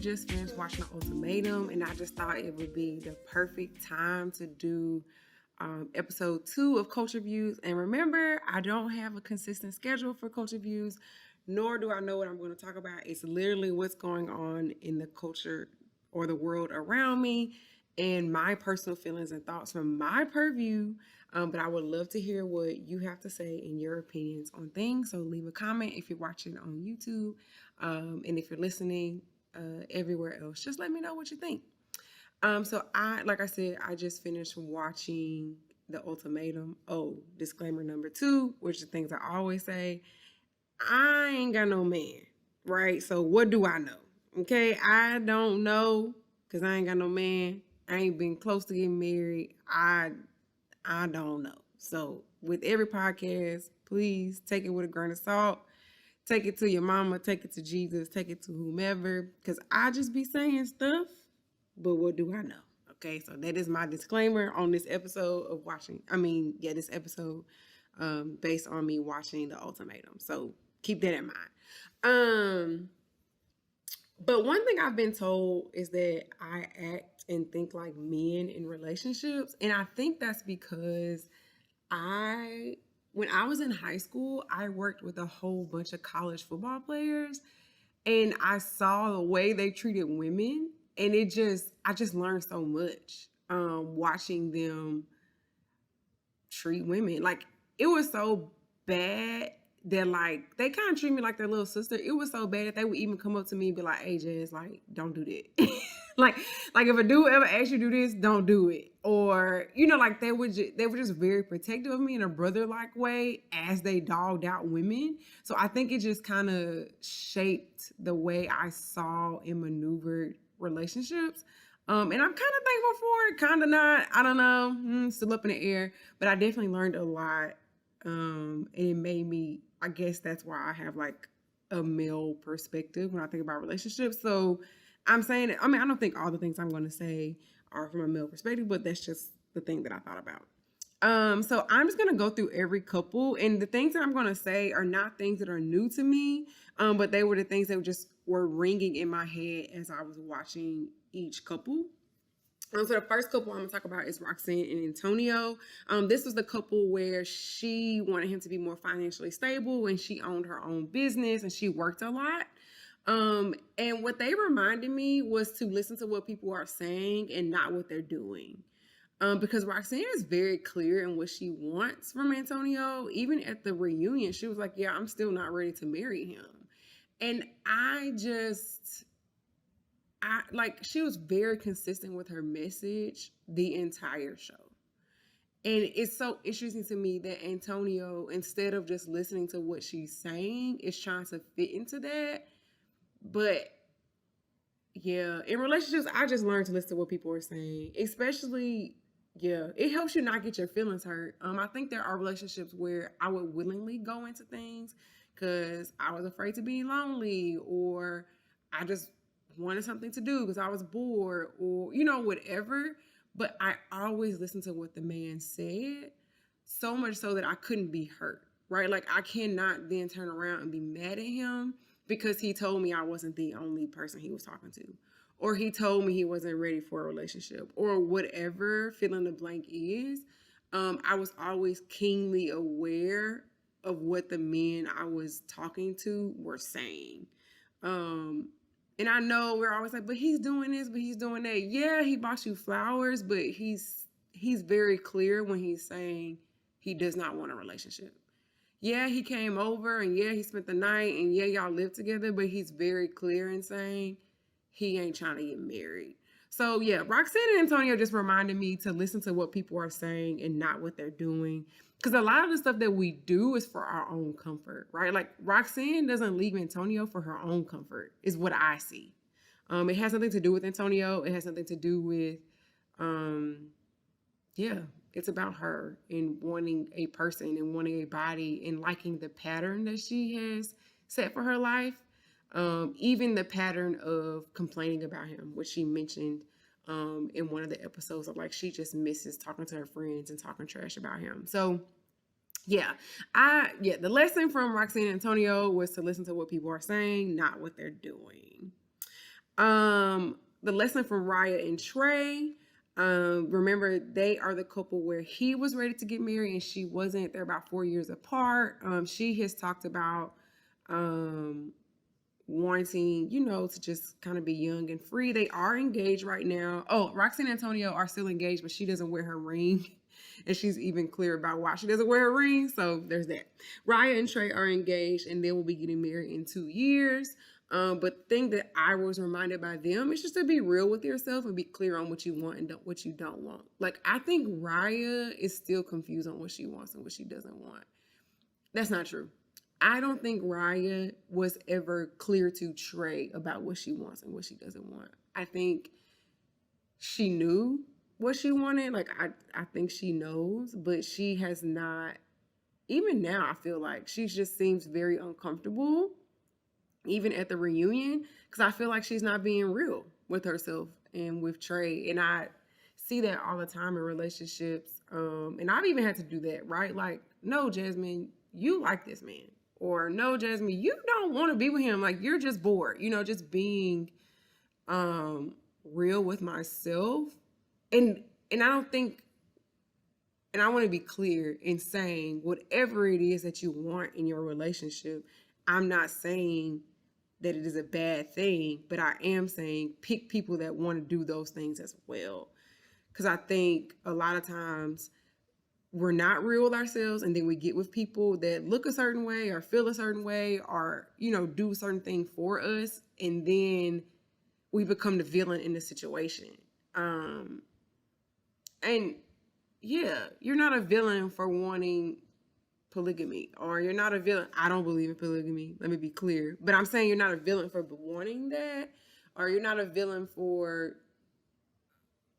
just finished watching the Ultimatum, and I just thought it would be the perfect time to do episode 2 of Culture Views. And remember, I don't have a consistent schedule for Culture Views, nor do I know what I'm going to talk about. It's literally what's going on in the culture or the world around me and my personal feelings and thoughts from my purview. But I would love to hear what you have to say and your opinions on things. So leave a comment if you're watching on YouTube. And if you're listening everywhere else, just let me know what you think. So like I said, I just finished watching The Ultimatum. Oh, disclaimer number 2, which are things I always say. I ain't got no man, right? So what do I know? Okay, I don't know because I ain't got no man. I ain't been close to getting married. I don't know. So with every podcast, please take it with a grain of salt. Take it to your mama, take it to Jesus, take it to whomever, because I just be saying stuff, but what do I know? Okay, so that is my disclaimer on this episode of this episode based on me watching The Ultimatum. So keep that in mind. But one thing I've been told is that I act and think like men in relationships, and I think that's because when I was in high school, I worked with a whole bunch of college football players, and I saw the way they treated women, and I just learned so much watching them treat women. Like, it was so bad that, like, they kind of treat me like their little sister. It was so bad that they would even come up to me and be like, "Hey, Jazz, like, don't do that." like if a dude ever asks you to do this, don't do it. Or, like, they were just very protective of me in a brother-like way as they dogged out women. So I think it just kind of shaped the way I saw and maneuvered relationships. And I'm kind of thankful for it, kind of not. I don't know, still up in the air. But I definitely learned a lot. And it made me, I guess that's why I have like a male perspective when I think about relationships. So I'm saying it. I don't think all the things I'm going to say are from a male perspective, but that's just the thing that I thought about. So I'm just going to go through every couple, and the things that I'm going to say are not things that are new to me, but they were the things that just were ringing in my head as I was watching each couple. So the first couple I'm going to talk about is Roxanne and Antonio. This was the couple where she wanted him to be more financially stable, and she owned her own business and she worked a lot. And what they reminded me was to listen to what people are saying and not what they're doing. Because Roxanne is very clear in what she wants from Antonio. Even at the reunion, she was like, "Yeah, I'm still not ready to marry him." And she was very consistent with her message the entire show. And it's so interesting to me that Antonio, instead of just listening to what she's saying, is trying to fit into that. But yeah, in relationships, I just learned to listen to what people are saying, especially, it helps you not get your feelings hurt. I think there are relationships where I would willingly go into things because I was afraid to be lonely, or I just wanted something to do because I was bored, or, whatever. But I always listened to what the man said, so much so that I couldn't be hurt, right? Like, I cannot then turn around and be mad at him because he told me I wasn't the only person he was talking to, or he told me he wasn't ready for a relationship, or whatever fill in the blank is. I was always keenly aware of what the men I was talking to were saying. And I know we're always like, but he's doing this, but he's doing that. Yeah, he bought you flowers, but he's very clear when he's saying he does not want a relationship. Yeah, he came over, and yeah, he spent the night, and yeah, y'all live together, but he's very clear in saying he ain't trying to get married. So yeah, Roxanne and Antonio just reminded me to listen to what people are saying and not what they're doing. Because a lot of the stuff that we do is for our own comfort, right? Like, Roxanne doesn't leave Antonio for her own comfort, is what I see. It has nothing to do with Antonio. It has nothing to do with, it's about her and wanting a person and wanting a body and liking the pattern that she has set for her life. Even the pattern of complaining about him, which she mentioned in one of the episodes, of like, she just misses talking to her friends and talking trash about him. So the lesson from Roxanne and Antonio was to listen to what people are saying, not what they're doing. The lesson from Raya and Trey. Remember, they are the couple where he was ready to get married and she wasn't. They're about 4 years apart. She has talked about wanting, to just kind of be young and free. They are engaged right now. Oh, Roxy and Antonio are still engaged, but she doesn't wear her ring. And she's even clear about why she doesn't wear her ring. So there's that. Raya and Trey are engaged and they will be getting married in 2 years. But the thing that I was reminded by them is just to be real with yourself and be clear on what you want and what you don't want. Like, I think Raya is still confused on what she wants and what she doesn't want. That's not true. I don't think Raya was ever clear to Trey about what she wants and what she doesn't want. I think she knew what she wanted. Like, I think she knows, but she has not, even now, I feel like she just seems very uncomfortable, even at the reunion, because I feel like she's not being real with herself and with Trey. And I see that all the time in relationships. And I've even had to do that, right? Like, no, Jasmine, you like this man. Or no, Jasmine, you don't want to be with him. Like, you're just bored. Just being real with myself. And I don't think, and I want to be clear in saying whatever it is that you want in your relationship, I'm not saying that it is a bad thing, but I am saying pick people that want to do those things as well. Because I think a lot of times we're not real with ourselves, and then we get with people that look a certain way or feel a certain way or, do a certain thing for us, and then we become the villain in the situation. And yeah, you're not a villain for wanting polygamy, or you're not a villain. I don't believe in polygamy. Let me be clear. But I'm saying you're not a villain for wanting that, or you're not a villain for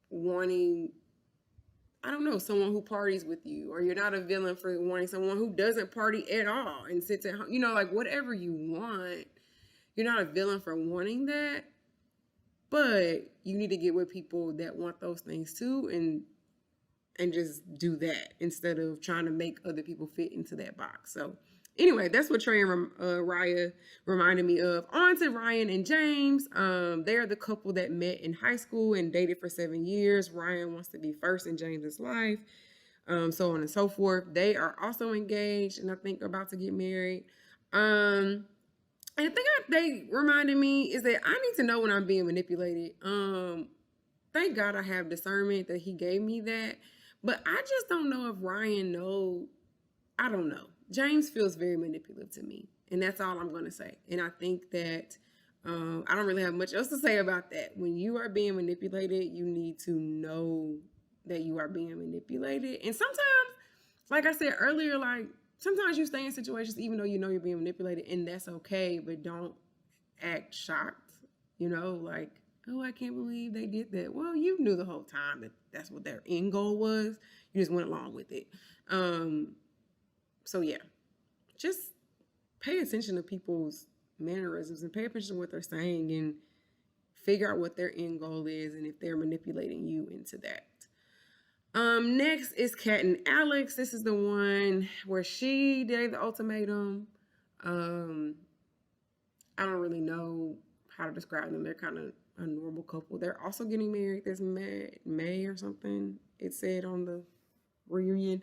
wanting, I don't know, someone who parties with you, or you're not a villain for wanting someone who doesn't party at all and sits at home. Like, whatever you want, you're not a villain for wanting that, but you need to get with people that want those things too, and just do that instead of trying to make other people fit into that box. So anyway, that's what Trey and Raya reminded me of. On to Ryan and James. They are the couple that met in high school and dated for 7 years. Ryan wants to be first in James's life, so on and so forth. They are also engaged and I think about to get married. And the thing they reminded me is that I need to know when I'm being manipulated. Thank God I have discernment that he gave me that. But I just don't know if Ryan knows. I don't know. James feels very manipulative to me. And that's all I'm going to say. And I think that I don't really have much else to say about that. When you are being manipulated, you need to know that you are being manipulated. And sometimes, like I said earlier, like sometimes you stay in situations even though you know you're being manipulated, and that's okay. But don't act shocked, like, oh, I can't believe they did that. Well, you knew the whole time that that's what their end goal was. You just went along with it. So yeah, just pay attention to people's mannerisms and pay attention to what they're saying and figure out what their end goal is and if they're manipulating you into that. Next is Kat and Alex. This is the one where she did the ultimatum. I don't really know how to describe them. They're kind of a normal couple. They're also getting married this May or something, it said on the reunion.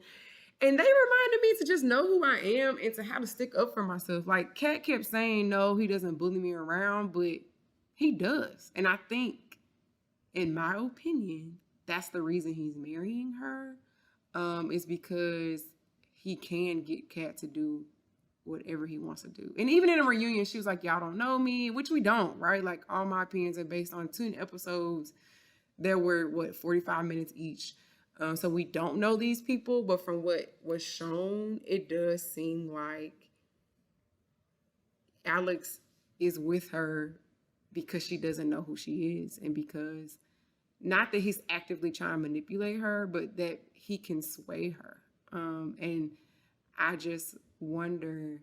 And they reminded me to just know who I am and to how to stick up for myself. Like, Kat kept saying, no, he doesn't bully me around, but he does. And I think, in my opinion, that's the reason he's marrying her, is because he can get Kat to do whatever he wants to do. And even in a reunion, she was like, y'all don't know me, which we don't, right? Like, all my opinions are based on 2 episodes. There were, 45 minutes each. So we don't know these people, but from what was shown, it does seem like Alex is with her because she doesn't know who she is, and because, not that he's actively trying to manipulate her, but that he can sway her. And I just wonder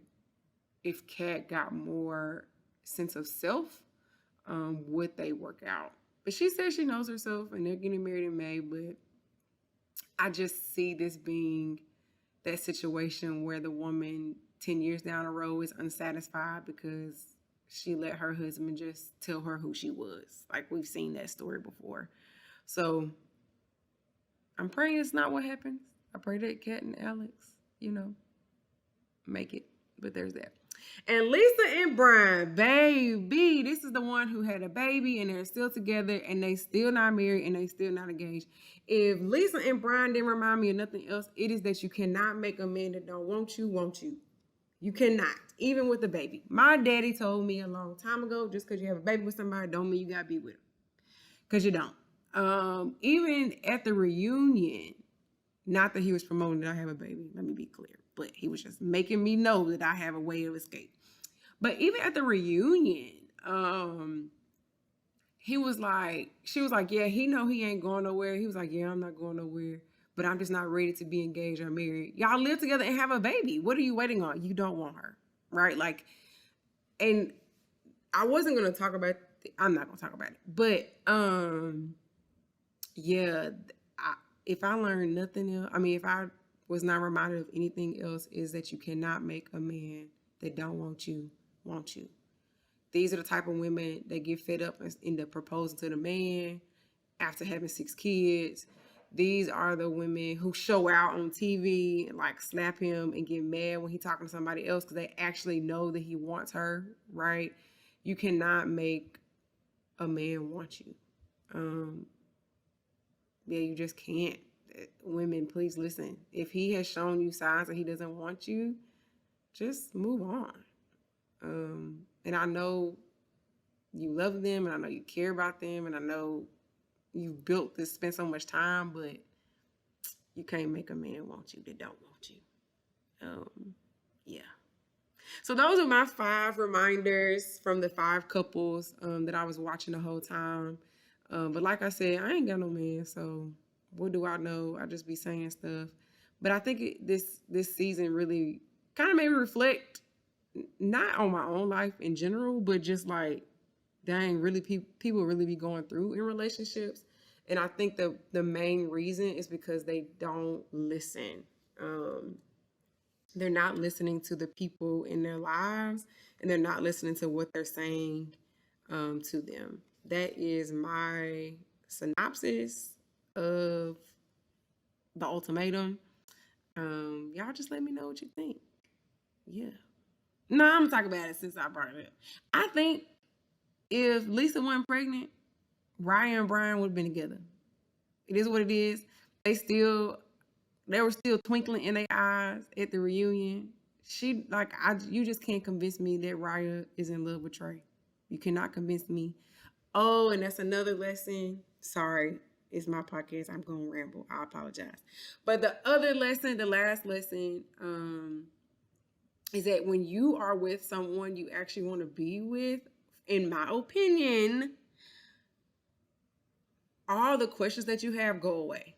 if Kat got more sense of self, would they work out? But she says she knows herself and they're getting married in May, but I just see this being that situation where the woman 10 years down the road is unsatisfied because she let her husband just tell her who she was. Like, we've seen that story before. So I'm praying it's not what happens. I pray that Kat and Alex, make it. But there's that. And Lisa and Brian, baby, this is the one who had a baby and they're still together and they still not married and they still not engaged. If Lisa and Brian didn't remind me of nothing else, it is that you cannot make a man that don't want you. You cannot, even with a baby. My daddy told me a long time ago, just because you have a baby with somebody don't mean you gotta be with them. Because you don't. Even at the reunion, not that he was promoting that I have a baby, let me be clear, but he was just making me know that I have a way of escape. But even at the reunion, she was like, yeah, he know he ain't going nowhere. He was like, yeah, I'm not going nowhere, but I'm just not ready to be engaged or married. Y'all live together and have a baby. What are you waiting on? You don't want her, right? Like, and I wasn't going to talk about, I'm not going to talk about it, but, yeah, if I learned nothing else, if I was not reminded of anything else, is that you cannot make a man that don't want you. These are the type of women that get fed up and end up proposing to the man after having 6 kids. These are the women who show out on TV and like slap him and get mad when he's talking to somebody else because they actually know that he wants her, right? You cannot make a man want you. Yeah, you just can't. Women, please listen. If he has shown you signs that he doesn't want you, just move on. And I know you love them, and I know you care about them, and I know you've built this, spent so much time, but you can't make a man want you that don't want you. Yeah. So those are my 5 reminders from the 5 couples that I was watching the whole time. But like I said, I ain't got no man, so what do I know? I just be saying stuff. But I think this season really kind of made me reflect, not on my own life in general, but just like, dang, really people really be going through in relationships. And I think the main reason is because they don't listen. They're not listening to the people in their lives, and they're not listening to what they're saying to them. That is my synopsis of the ultimatum. Y'all just let me know what you think. Yeah. No, I'm gonna talk about it since I brought it up. I think if Lisa wasn't pregnant, Ryan and Brian would have been together. It is what it is. They were still twinkling in their eyes at the reunion. You just can't convince me that Raya is in love with Trey. You cannot convince me. Oh, and that's another lesson. Sorry, it's my podcast. I'm going to ramble. I apologize. But the other lesson, the last lesson, is that when you are with someone you actually want to be with, in my opinion, all the questions that you have go away,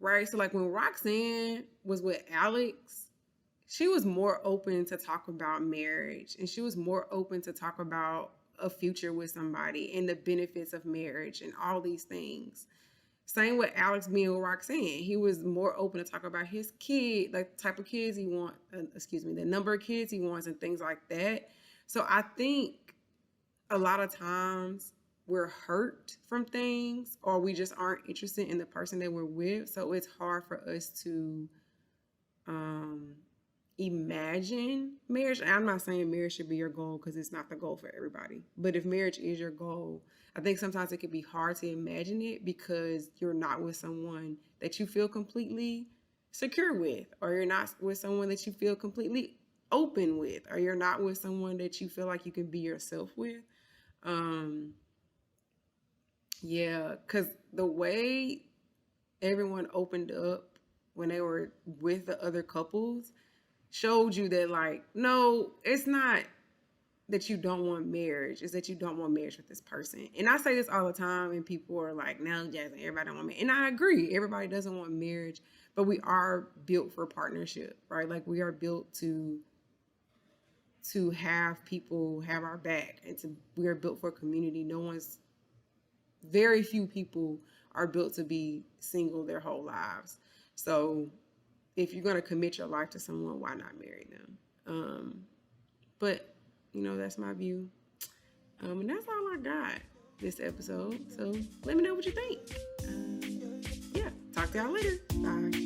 right? So like when Roxanne was with Alex, she was more open to talk about marriage, and she was more open to talk about a future with somebody and the benefits of marriage and all these things. Same with Alex being with Roxanne. He was more open to talk about his kid, like the type of kids he wants, the number of kids he wants and things like that. So I think a lot of times we're hurt from things, or we just aren't interested in the person that we're with. So it's hard for us to imagine marriage. And I'm not saying marriage should be your goal, because it's not the goal for everybody. But if marriage is your goal, I think sometimes it can be hard to imagine it because you're not with someone that you feel completely secure with, or you're not with someone that you feel completely open with, or you're not with someone that you feel like you can be yourself with. Yeah, because the way everyone opened up when they were with the other couples showed you that, like, no, it's not that you don't want marriage. It's that you don't want marriage with this person. And I say this all the time, and people are like, no, Jasmine, everybody don't want marriage. And I agree. Everybody doesn't want marriage, but we are built for partnership, right? Like, we are built to have people have our back, and we are built for community. Very few people are built to be single their whole lives. So if you're going to commit your life to someone, why not marry them? But, that's my view. And that's all I got this episode. So let me know what you think. Yeah, talk to y'all later. Bye.